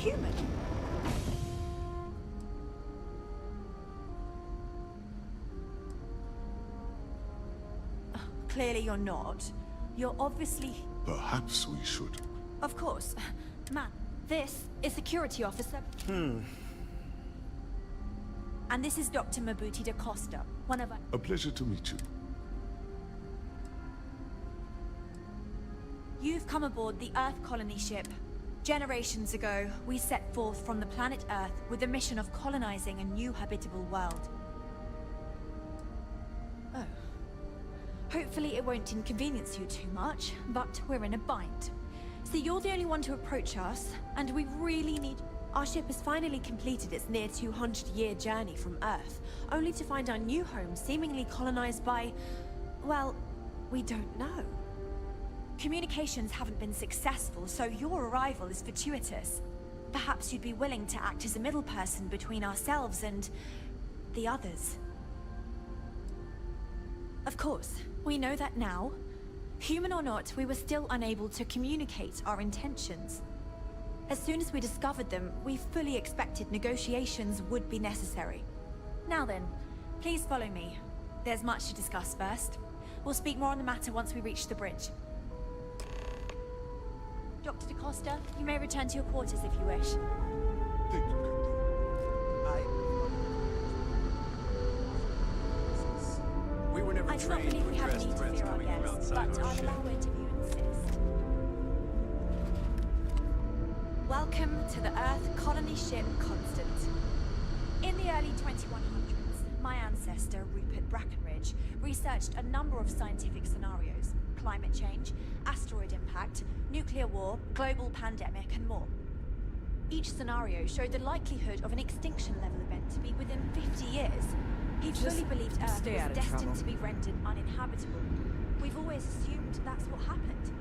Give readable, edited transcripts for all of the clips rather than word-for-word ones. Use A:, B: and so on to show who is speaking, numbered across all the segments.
A: human. Clearly you're not. You're obviously...
B: Perhaps we should.
A: Of course. Man, this is Security Officer... And this is Dr. Mabuti da Costa, one of our...
B: A pleasure to meet you.
A: You've come aboard the Earth colony ship. Generations ago, we set forth from the planet Earth with the mission of colonizing a new habitable world. Oh. Hopefully it won't inconvenience you too much, but we're in a bind. See, you're the only one to approach us, and we really need... Our ship has finally completed its near 200-year journey from Earth, only to find our new home seemingly colonized by... well, we don't know. Communications haven't been successful, so your arrival is fortuitous. Perhaps you'd be willing to act as a middle person between ourselves and... the others. Of course, we know that now. Human or not, we were still unable to communicate our intentions. As soon as we discovered them, we fully expected negotiations would be necessary. Now then, please follow me. There's much to discuss first. We'll speak more on the matter once we reach the bridge. Dr. da Costa, you may return to your quarters if you wish.
B: Thank you, Captain.
C: We were never
A: I do not
C: trained
A: believe
C: to
A: we have
C: address
A: any to
C: threats
A: fear our
C: coming from
A: guests,
C: outside
A: but
C: our
A: I'll
C: ship.
A: allow it if you insist. Welcome to the Earth colony ship Constant. In the early 2100s, my ancestor, Rupert Brackenridge, researched a number of scientific scenarios: climate change, asteroid impact, nuclear war, global pandemic, and more. Each scenario showed the likelihood of an extinction-level event to be within 50 years. He fully believed Earth
D: stay out
A: was
D: of
A: destined
D: trouble.
A: to be rendered uninhabitable. We've always assumed that's what happened.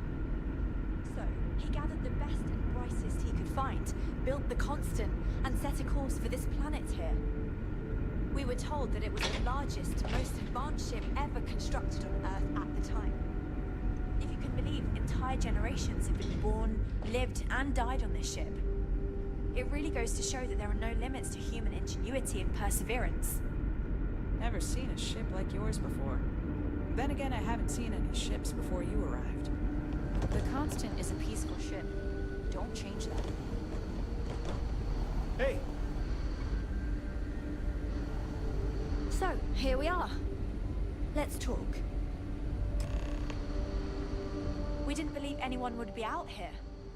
A: So, he gathered the best and brightest he could find, built the Constant, and set a course for this planet here. We were told that it was the largest, most advanced ship ever constructed on Earth at the time. If you can believe, entire generations have been born, lived, and died on this ship. It really goes to show that there are no limits to human ingenuity and perseverance.
D: Never seen a ship like yours before. Then again, I haven't seen any ships before you arrived.
E: The Constant is a peaceful ship. Don't change that.
C: Hey,
A: So, here we are. Let's talk. We didn't believe anyone would be out here,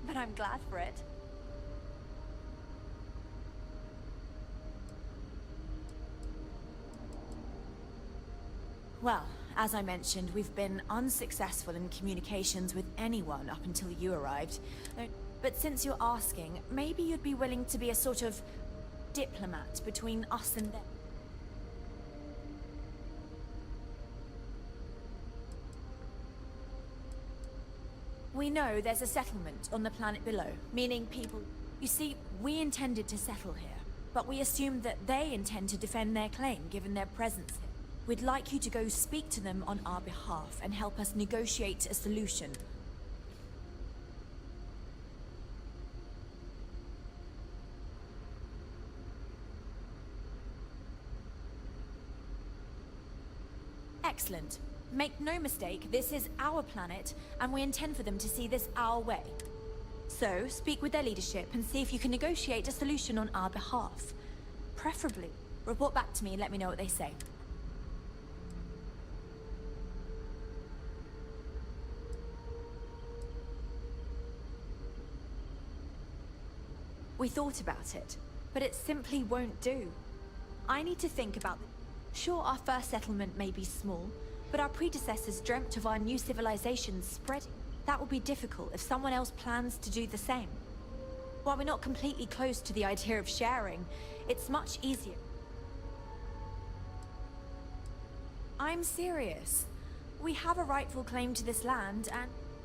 A: but I'm glad for it. Well, as I mentioned, we've been unsuccessful in communications with anyone up until you arrived. But since you're asking, maybe you'd be willing to be a sort of diplomat between us and them. We know there's a settlement on the planet below, meaning people... You see, we intended to settle here, but we assumed that they intend to defend their claim given their presence here. We'd like you to go speak to them on our behalf and help us negotiate a solution. Excellent. Make no mistake, this is our planet, and we intend for them to see this our way. So, speak with their leadership and see if you can negotiate a solution on our behalf. Preferably, report back to me and let me know what they say. We thought about it, but it simply won't do. I need to think about... Sure, our first settlement may be small, but our predecessors dreamt of our new civilization spreading. That will be difficult if someone else plans to do the same. While we're not completely closed to the idea of sharing, it's much easier. I'm serious. We have a rightful claim to this land,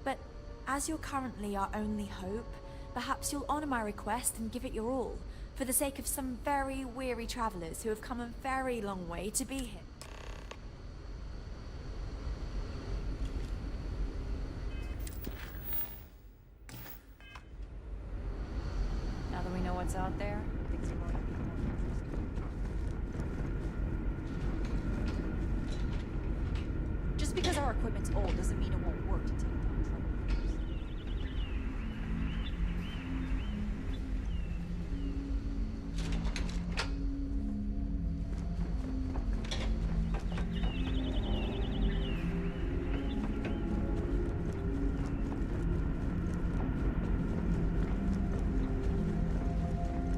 A: but as you're currently our only hope, perhaps you'll honor my request and give it your all, for the sake of some very weary travelers who have come a very long way to be here.
E: Now that we know what's out there, things are going to be more interesting. Just because our equipment's old doesn't mean it won't work to take down troublemakers.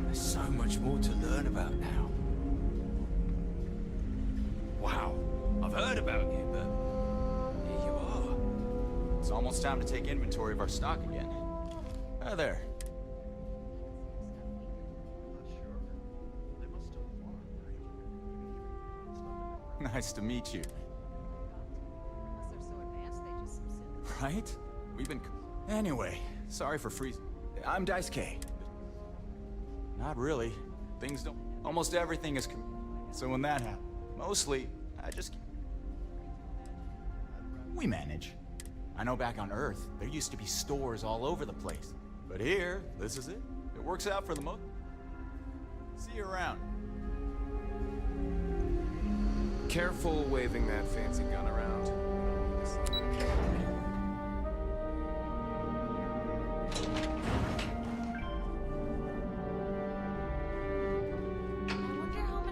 C: There's so much more to learn about now. Wow, I've heard about you, but here you are.
F: It's almost time to take inventory of our stock again. Hi there. Nice to meet you.
E: Unless they're so advanced, they just subsist.
F: Right? We've been... Anyway, sorry for freezing. I'm Dice K. Not really. Things don't... Almost everything is... So when that happens, mostly, I just... We manage. I know back on Earth, there used to be stores all over the place. But here, this is it. It works out for the most... See you around.
G: Careful waving that fancy gun around.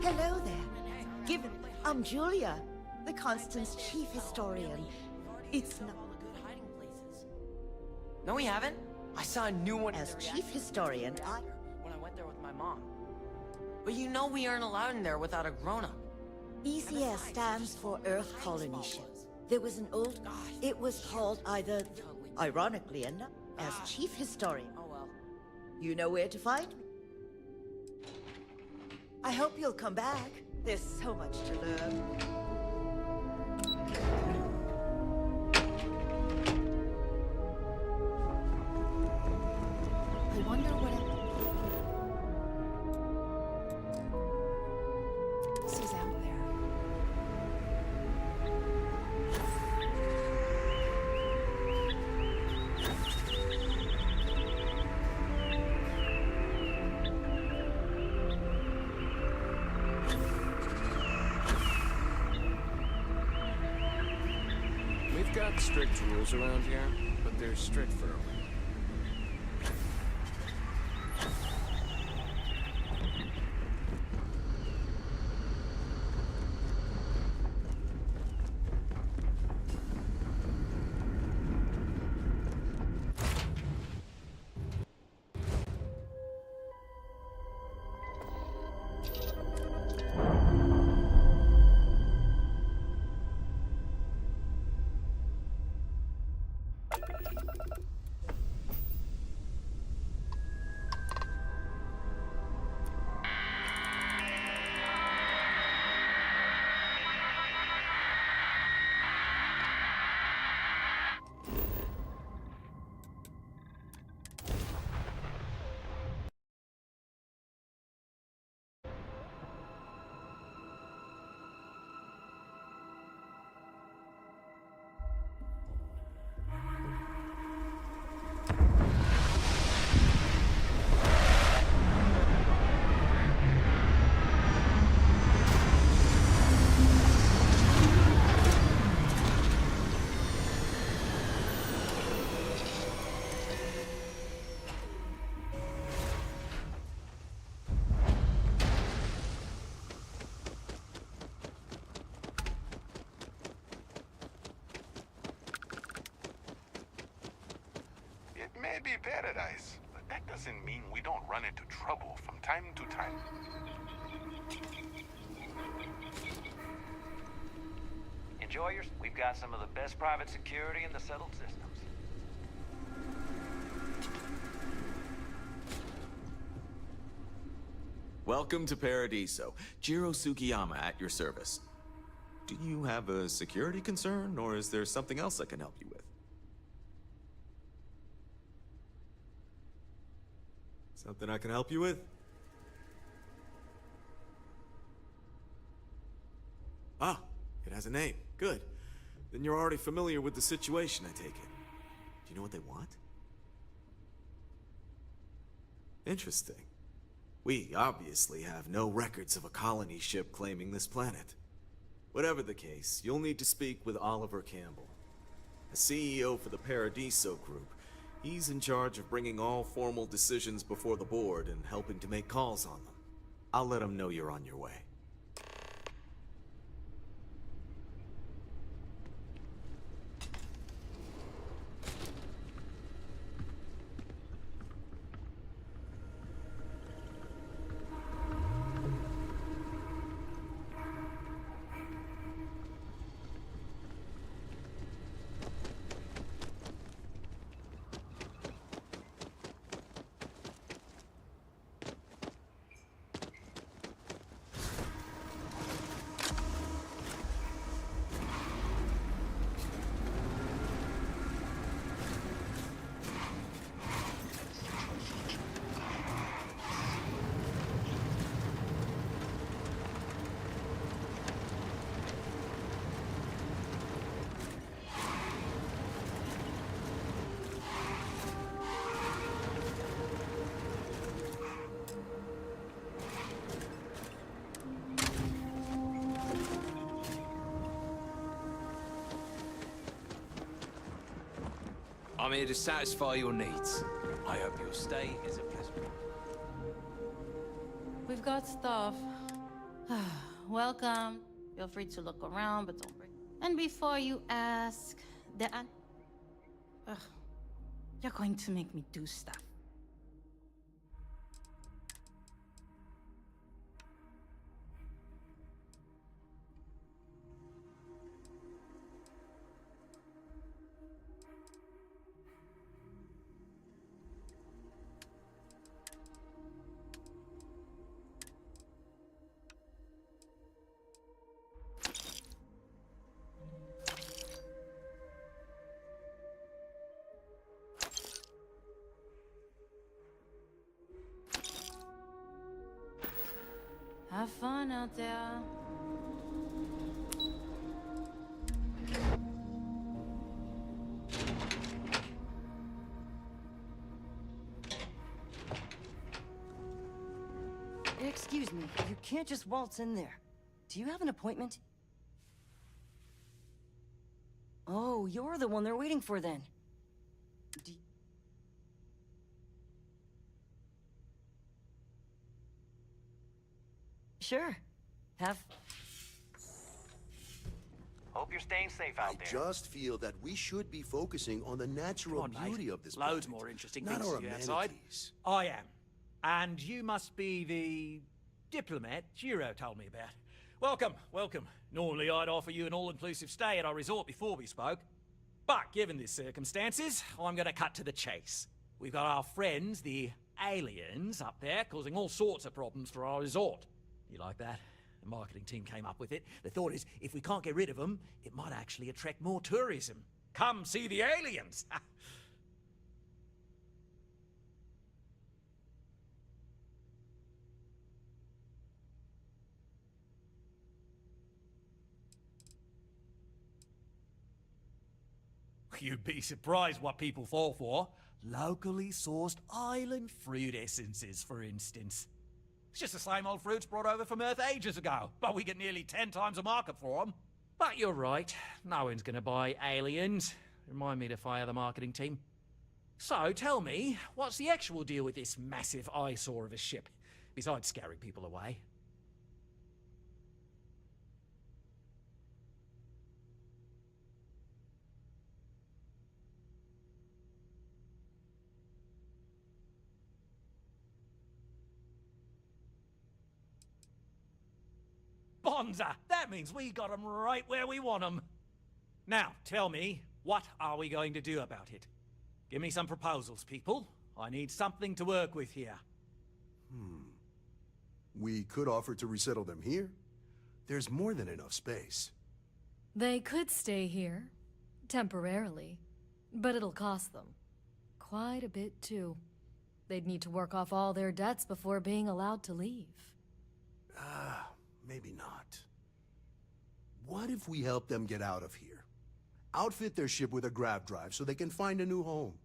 H: Hello there. I'm Julia, the Constance chief historian. It's not
I: No, we haven't. I saw a new one
H: as chief historian.
I: when I went there with my mom. But you know we aren't allowed in there without a grown-up.
H: ECS stands for Earth Colony Ship. There was an old... It was called either, ironically enough, as chief historian.
I: Oh well.
H: You know where to find me. I hope you'll come back. There's so much to learn.
A: I wonder what else is out there.
G: We've got strict rules around here, but they're strict for a reason.
J: It may be paradise, but that doesn't mean we don't run into trouble from time to time.
K: Enjoy yours. We've got some of the best private security in the settled systems.
F: Welcome to Paradiso. Jiro Sugiyama at your service. Do you have a security concern, or is there something else I can help you with? Something I can help you with? Ah, it has a name. Good. Then you're already familiar with the situation, I take it. Do you know what they want? Interesting.
L: We obviously have no records of a colony ship claiming this planet. Whatever the case, you'll need to speak with Oliver Campbell, a CEO for the Paradiso Group. He's in charge of bringing all formal decisions before the board and helping to make calls on them. I'll let him know you're on your way.
C: I'm here to satisfy your needs. I hope your stay is a pleasant one.
M: We've got stuff. Welcome. Feel free to look around, but don't break. And before you ask, you're going to make me do stuff. Have fun out there.
N: Excuse me, you can't just waltz in there. Do you have an appointment? Oh, you're the one they're waiting for then. Sure.
K: Hope you're staying safe out there.
O: I just feel that we should be focusing on the natural beauty of this
P: Loads
O: planet,
P: more interesting
O: not
P: things
O: our
P: to do outside.
O: amenities.
P: I am. And you must be the diplomat Jiro told me about. Welcome, welcome. Normally I'd offer you an all-inclusive stay at our resort before we spoke. But given the circumstances, I'm gonna cut to the chase. We've got our friends, the aliens, up there, causing all sorts of problems for our resort. You like that? The marketing team came up with it. The thought is, if we can't get rid of them, it might actually attract more tourism. Come see the aliens! You'd be surprised what people fall for. Locally sourced island fruit essences, for instance. It's just the same old fruits brought over from Earth ages ago, but we get nearly 10 times the market for them. But you're right, no one's gonna buy aliens. Remind me to fire the marketing team. So tell me, what's the actual deal with this massive eyesore of a ship, besides scaring people away? Bonza! That means we got them right where we want them. Now, tell me, what are we going to do about it? Give me some proposals, people. I need something to work with here.
O: We could offer to resettle them here. There's more than enough space.
Q: They could stay here, temporarily, but it'll cost them. Quite a bit, too. They'd need to work off all their debts before being allowed to leave.
O: Maybe not. What if we help them get out of here? Outfit their ship with a grav drive so they can find a new home.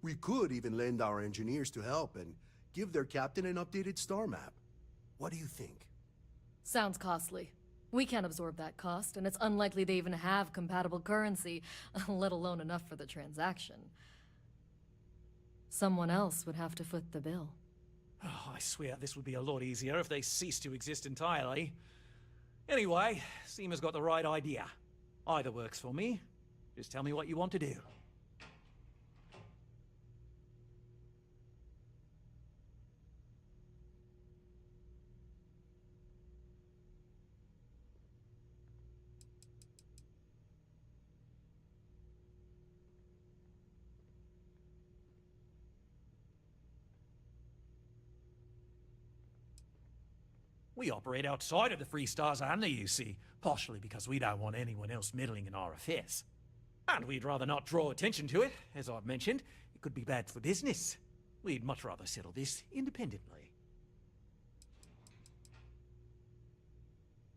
O: We could even lend our engineers to help and give their captain an updated star map. What do you think?
Q: Sounds costly. We can't absorb that cost, and it's unlikely they even have compatible currency, let alone enough for the transaction. Someone else would have to foot the bill.
P: Oh, I swear this would be a lot easier if they ceased to exist entirely. Anyway, Seema's got the right idea. Either works for me. Just tell me what you want to do. We operate outside of the Free Stars and the UC, partially because we don't want anyone else meddling in our affairs. And we'd rather not draw attention to it. As I've mentioned, it could be bad for business. We'd much rather settle this independently.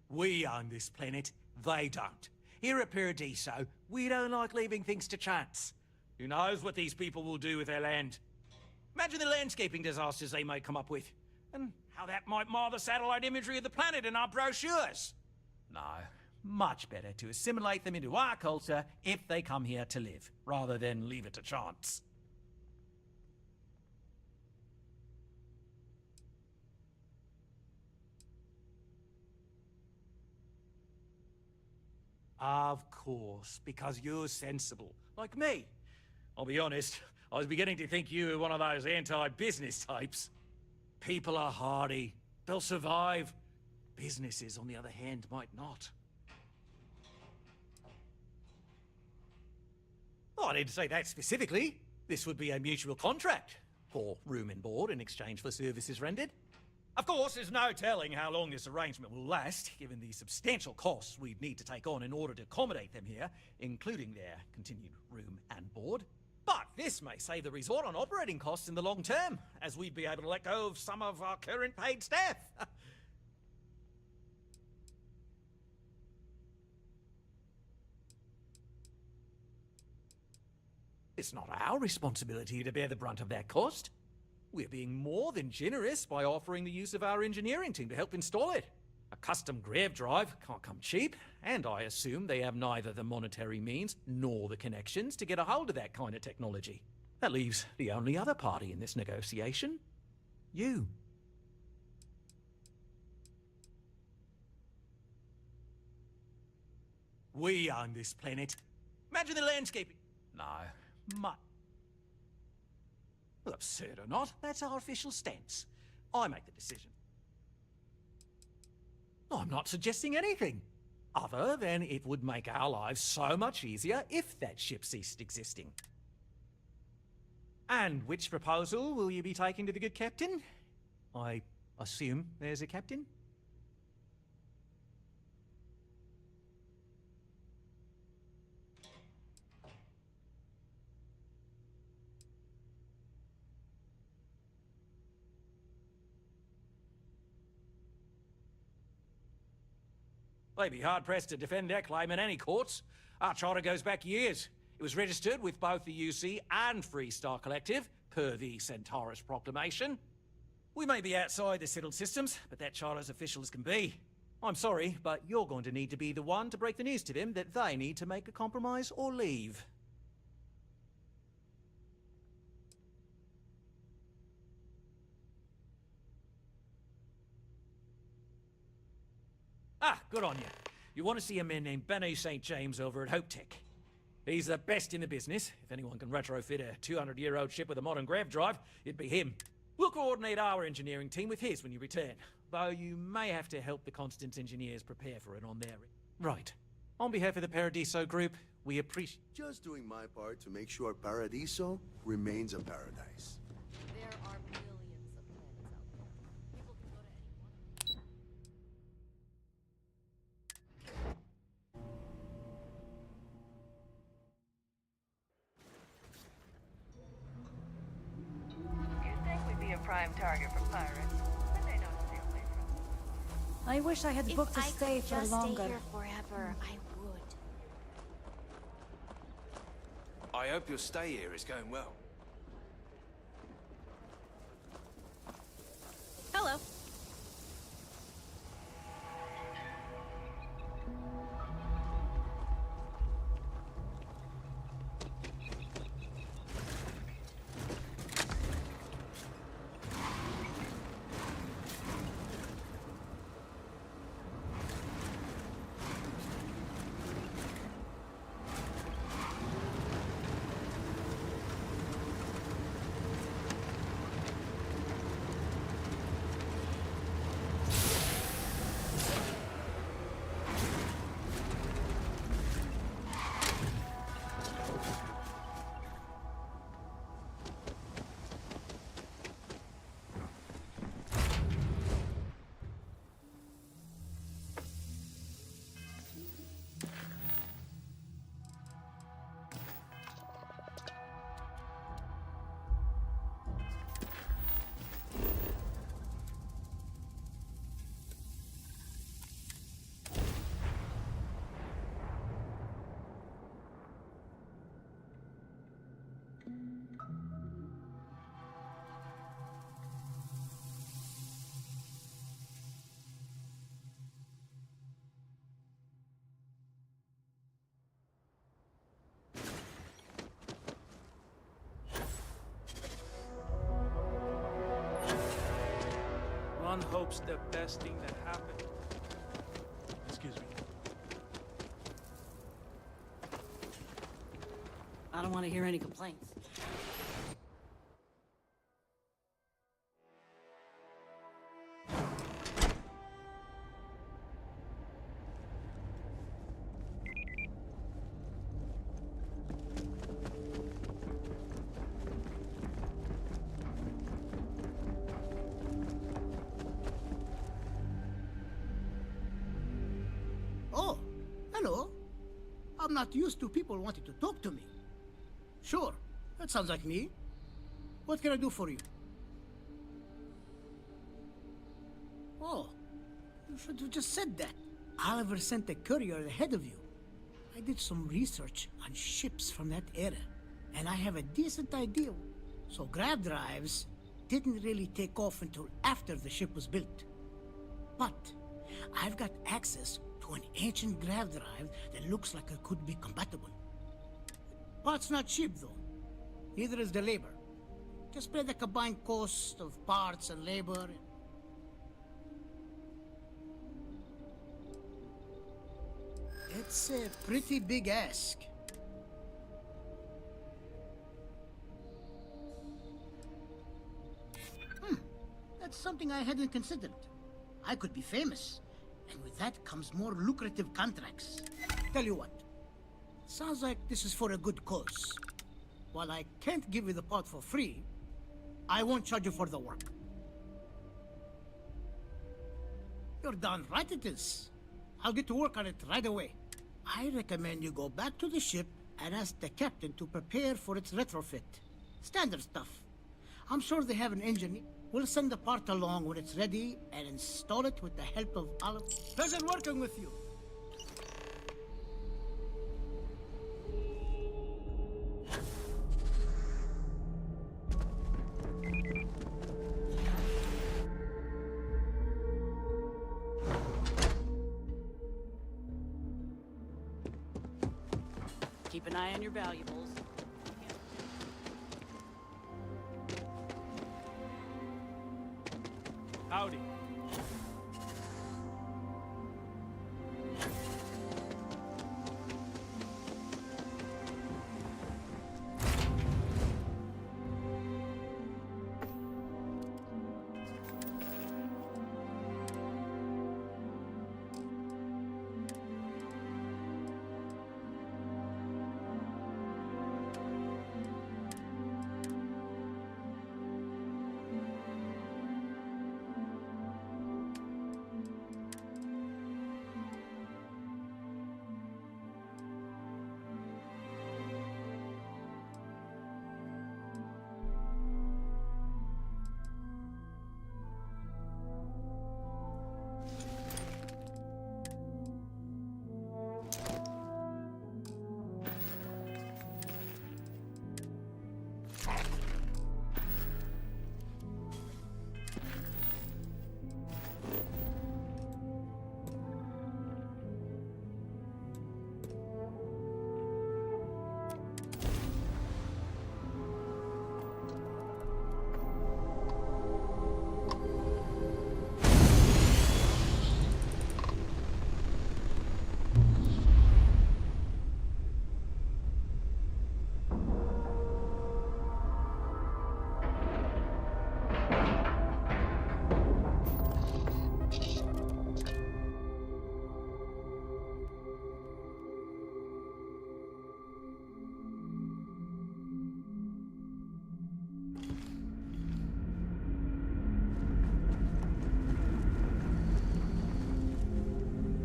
P: We own this planet, they don't. Here at Paradiso, we don't like leaving things to chance. Who knows what these people will do with their land? Imagine the landscaping disasters they may come up with. And how that might mar the satellite imagery of the planet in our brochures. No, much better to assimilate them into our culture if they come here to live, rather than leave it to chance. Of course, because you're sensible, like me. I'll be honest, I was beginning to think you were one of those anti-business types. People are hardy. They'll survive. Businesses, on the other hand, might not. Oh, I didn't say that specifically. This would be a mutual contract for room and board in exchange for services rendered. Of course, there's no telling how long this arrangement will last, given the substantial costs we'd need to take on in order to accommodate them here, including their continued room and board. But this may save the resort on operating costs in the long term, as we'd be able to let go of some of our current paid staff. It's not our responsibility to bear the brunt of that cost. We're being more than generous by offering the use of our engineering team to help install it. A custom grav drive can't come cheap, and I assume they have neither the monetary means nor the connections to get a hold of that kind of technology. That leaves the only other party in this negotiation. You. We own this planet. Imagine the landscape. No, well, absurd or not, that's our official stance. I make the decision. I'm not suggesting anything, other than it would make our lives so much easier if that ship ceased existing. And which proposal will you be taking to the good captain? I assume there's a captain? They'd be hard-pressed to defend their claim in any courts. Our charter goes back years. It was registered with both the UC and Free Star Collective, per the Centaurus Proclamation. We may be outside the settled systems, but that charter's official as can be. I'm sorry, but you're going to need to be the one to break the news to them that they need to make a compromise or leave. Ah, good on you. You want to see a man named Benny St. James over at Hope Tech. He's the best in the business. If anyone can retrofit a 200-year-old ship with a modern grav drive, it'd be him. We'll coordinate our engineering team with his when you return, though you may have to help the Constance engineers prepare for it on their end. Right. On behalf of the Paradiso Group, we appreciate...
O: Just doing my part to make sure Paradiso remains a paradise.
Q: There are millions of planets out there. People can go to any one.
R: You'd think we'd be a prime target for pirates, but they don't stay away from us.
N: I wish I had booked a stay for longer.
E: Stay here forever, I would.
C: I hope your stay here is going well.
S: Everyone hopes the best thing that happened.
T: Excuse me.
N: I don't want to hear any complaints.
U: Oh, hello. I'm not used to people wanting to talk to me. Sure, that sounds like me. What can I do for you? Oh, you should have just said that. Oliver sent a courier ahead of you. I did some research on ships from that era, and I have a decent idea. So grav drives didn't really take off until after the ship was built. But I've got access to an ancient grav drive that looks like it could be compatible. Parts not cheap, though. Neither is the labor. Just spread the combined cost of parts and labor. It's a pretty big ask. That's something I hadn't considered. I could be famous, and with that comes more lucrative contracts. Tell you what, sounds like this is for a good cause. While I can't give you the part for free, I won't charge you for the work. You're darn right it is. I'll get to work on it right away. I recommend you go back to the ship and ask the captain to prepare for its retrofit. Standard stuff. I'm sure they have an engineer. We'll send the part along when it's ready and install it with the help of Olive. Pleasure working with you.
N: Keep an eye on your valuables.
S: Howdy.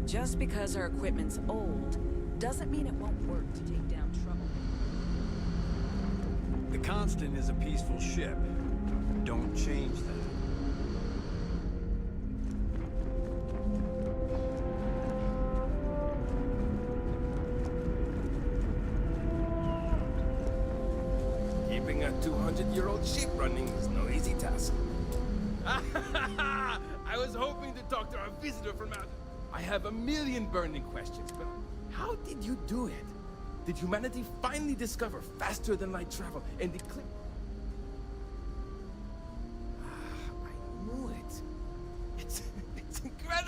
D: Just because our equipment's old, doesn't mean it won't work to take down trouble.
V: The Constant is a peaceful ship. Don't change that.
G: Keeping a 200-year-old ship running is no easy task. I was hoping to talk to our visitor from out... I have a million burning questions, but how did you do it? Did humanity finally discover faster than light travel and declare... I knew it.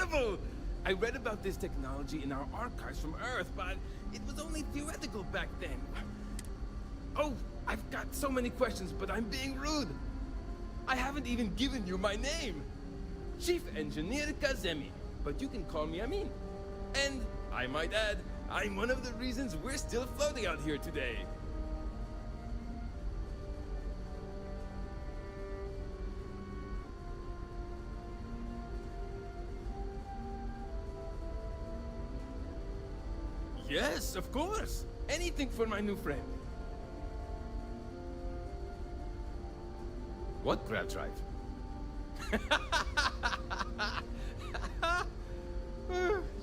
G: incredible! I read about this technology in our archives from Earth, but it was only theoretical back then. Oh, I've got so many questions, but I'm being rude. I haven't even given you my name. Chief Engineer Kazemi, but you can call me Amin. And, I might add, I'm one of the reasons we're still floating out here today. Yes, of course. Anything for my new friend. What grab drive?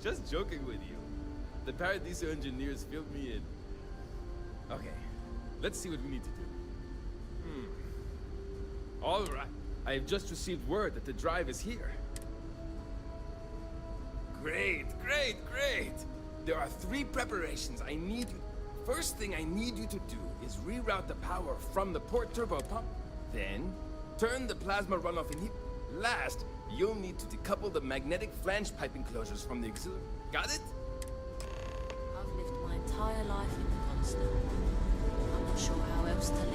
G: Just joking with you. The Paradiso engineers filled me in. Okay, let's see what we need to do. All right, I have just received word that the drive is here. Great, great, great! There are 3 preparations I need you. First thing I need you to do is reroute the power from the port turbo pump. Then, turn the plasma runoff in here. Last, you'll need to decouple the magnetic flange pipe enclosures from the auxiliary. Got it?
M: I've lived my entire life in the constant. I'm not sure how else to live.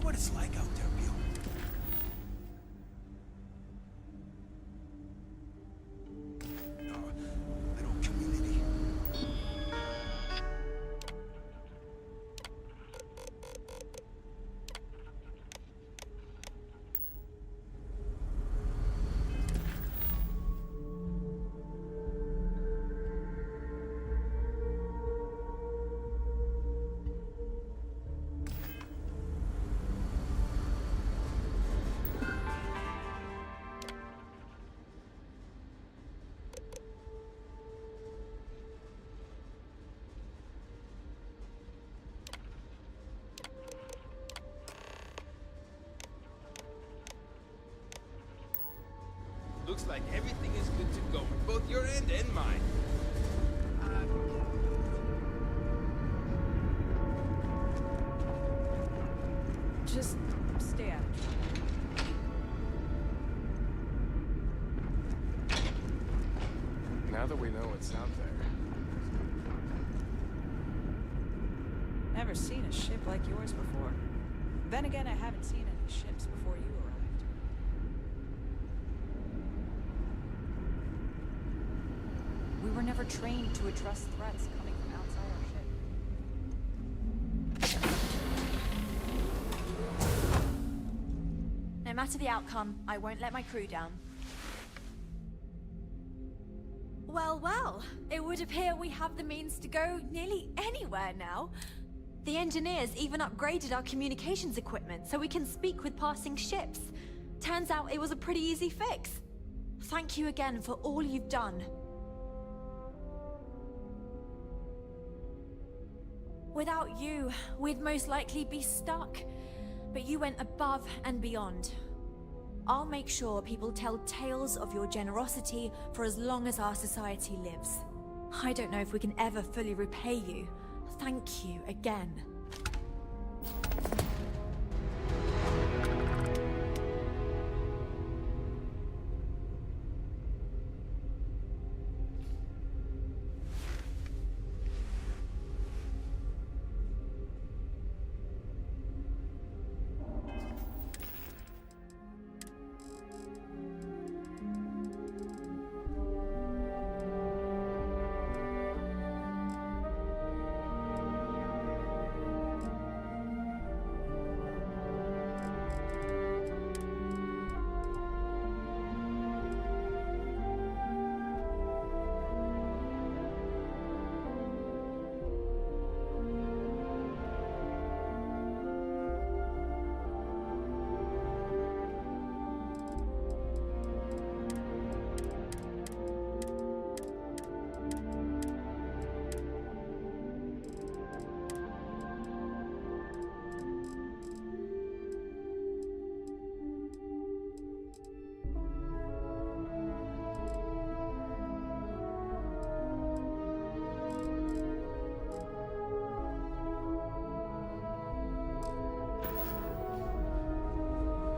O: What it's like out there, Bill. Little community.
G: Looks like everything is good to go with both your end and mine.
D: Just stay out of trouble.
G: Now that we know what's out there.
D: Never seen a ship like yours before. Then again, I haven't seen any ships before you arrived.
E: We were never trained to address threats coming from outside our ship.
A: matter the outcome, I won't let my crew down. Well, well, it would appear we have the means to go nearly anywhere now. The engineers even upgraded our communications equipment so we can speak with passing ships. Turns out it was a pretty easy fix. Thank you again for all you've done. Without you, we'd most likely be stuck. But you went above and beyond. I'll make sure people tell tales of your generosity for as long as our society lives. I don't know if we can ever fully repay you. Thank you again.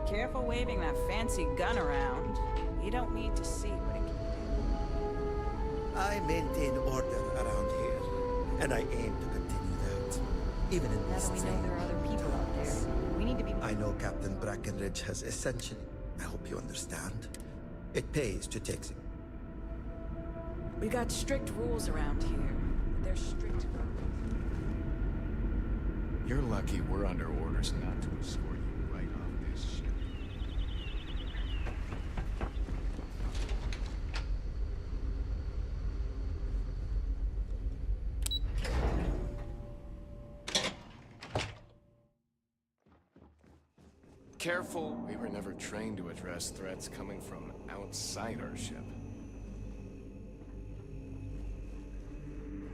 D: Careful waving that fancy gun around. You don't need to see what it can do.
B: I maintain order around here, and I aim to continue that, even in
E: Now
B: this
E: that we know
B: strange
E: there are other people out there, we need to be...
B: I know Captain Brackenridge has essentially... I hope you understand. It pays to take...
D: We got strict rules around here. They're strict.
V: You're lucky we're under orders not to escort you right off this ship.
C: Careful.
V: We were never trained to address threats coming from outside our ship.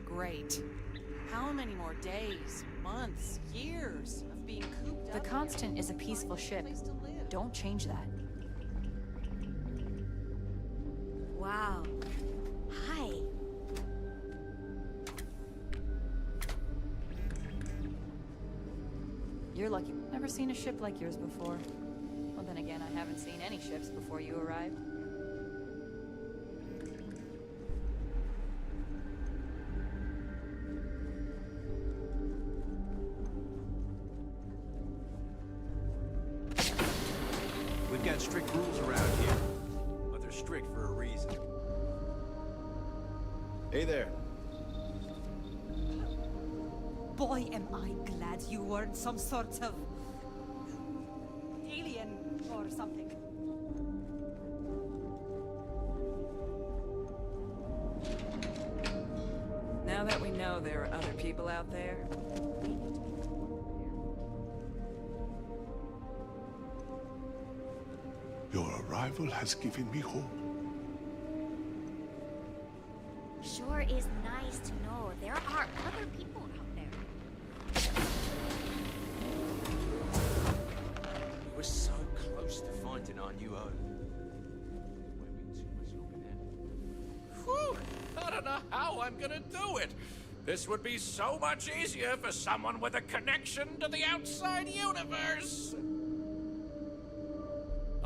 D: Great. How many more days, months, years of being cooped
E: The
D: up?
E: Constant is a peaceful ship. Don't change that.
A: Wow. Hi.
E: You're lucky. Never seen a ship like yours before. Well, then again, I haven't seen any ships before you arrived.
V: We've got strict rules around here, but they're strict for a reason. Hey there.
I: Boy, am I glad you weren't some sort of... alien or something.
D: Now that we know there are other people out there,
J: Your arrival has given me hope.
W: Sure is nice to know there are other people out there.
C: We're so close to finding our new home.
X: Whew! I don't know how I'm gonna do it. This would be so much easier for someone with a connection to the outside universe.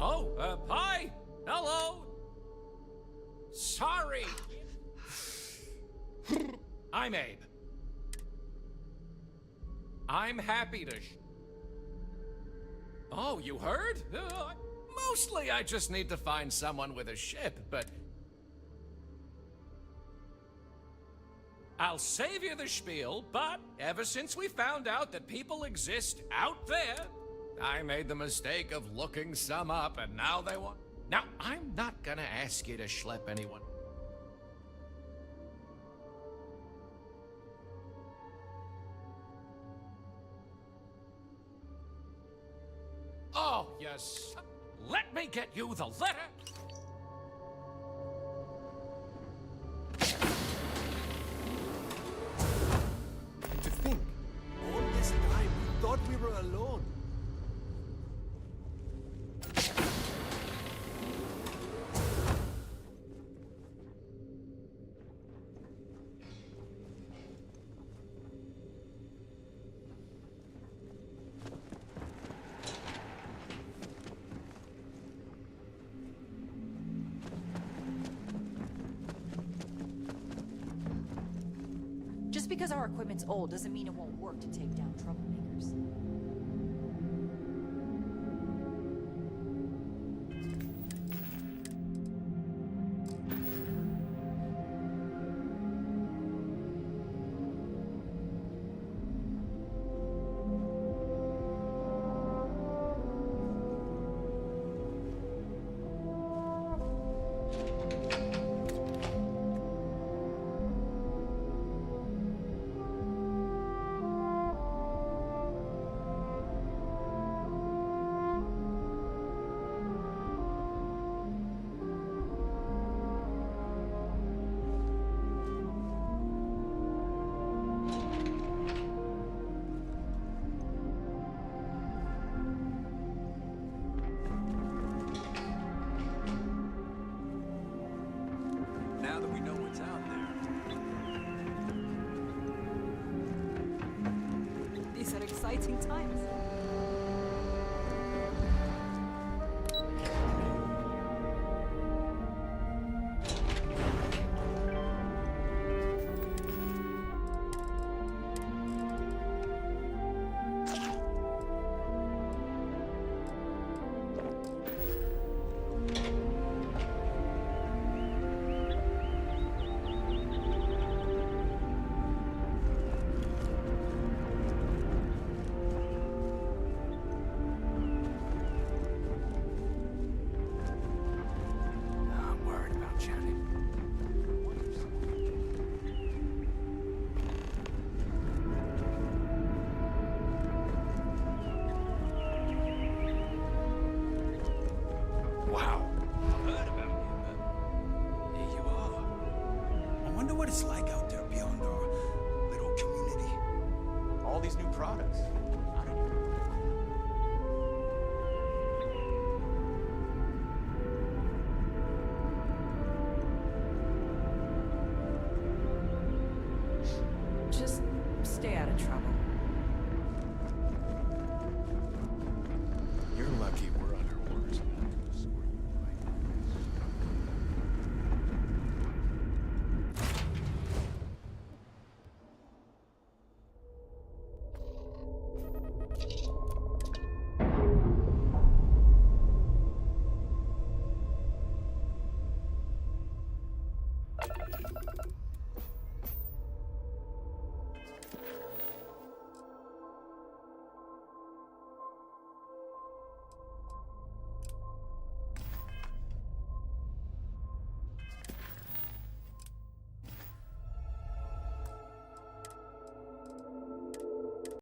X: Oh, hi. Hello. Sorry. I'm Abe. I'm happy to Oh, you heard? Mostly I just need to find someone with a ship, but... I'll save you the spiel, but ever since we found out that people exist out there, I made the mistake of looking some up, and now they want... Now, I'm not gonna ask you to schlep anyone. Oh, yes. Let me get you the letter.
O: To think, all this time we thought we were alone.
E: Just because our equipment's old doesn't mean it won't work to take down troublemakers.
V: Now that we know what's out there.
E: These are exciting times.
X: I'm worried about Janet.
V: Wow. I've heard about you, but here you are. I wonder what it's like out there beyond our little community. All these new products. I don't even...
D: Just stay out of trouble.